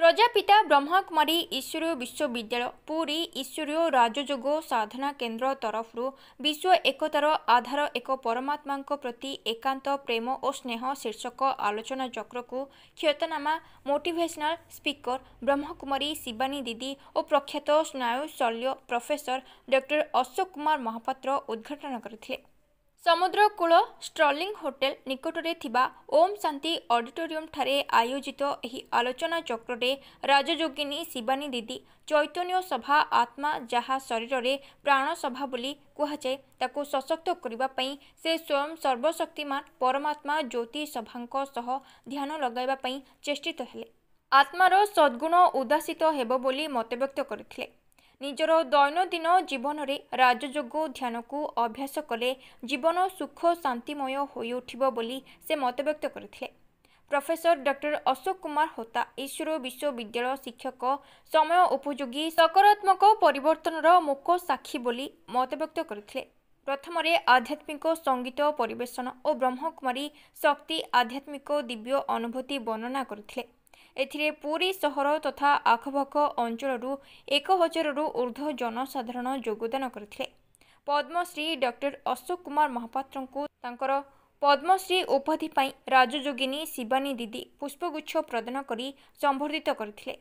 प्रजापिता ब्रह्मकुमारी ईश्वरीय विश्वविद्यालय पुरी ईश्वरीय राजयोग साधना केन्द्र तरफ विश्व एकतार आधार एक परमात्मा प्रति एकांत प्रेम और स्नेह शीर्षक आलोचना चक्र को ख्यातनामा मोटिवेशनल स्पीकर ब्रह्मकुमारी शिवानी दीदी और प्रख्यात स्नायु शल्य प्रोफेसर डॉक्टर अशोक कुमार महापात्र उद्घाटन करथिले। समुद्रकूल स्टर्लिंग होटेल निकटरे थिबा ओम शांति ऑडिटोरियम ठारे आयोजित एही आलोचना चक्रे राजयोगिनी शिवानी दीदी चैतन्य सभा आत्मा जहा शरीर रे प्राण सभा बोली कुहाଯାଏ ताको सशक्त करिबा पई से स्वयं सर्वशक्तिमान परमात्मा ज्योति सभांक सह ध्यान लगाइबा पई चेष्टित हेले। आत्मार सद्गुण उदासित हेबो बोली मतव्यक्त करथिले। निजर दैनंदिन जीवन रे राजयोग ध्यान को अभ्यास कले जीवन सुख शांतिमय होई उठिबो बोली से मतव्यक्त करथिले। प्रोफेसर डॉक्टर अशोक कुमार होता ईश्वर विश्वविद्यालय शिक्षक समय उपयोगी सकारात्मक परिवर्तनर मुख साक्षी बोली मतव्यक्त करथिले। प्रथम आध्यात्मिक संगीत परिवेशन और ब्रह्मकुमारी शक्ति आध्यात्मिक दिव्य अनुभूति वर्णना करथिले। एथिरे पुरी सहर तथा आखपाख अंचल 1000 ऊर्ध्व जनसाधारण योगदान करथिले। पद्मश्री डॉक्टर अशोक कुमार महापात्र को तांकर पद्मश्री उपाधि पाई राजयोगिनी शिवानी दीदी पुष्पगुच्छ प्रदान करी संबर्धित करथिले।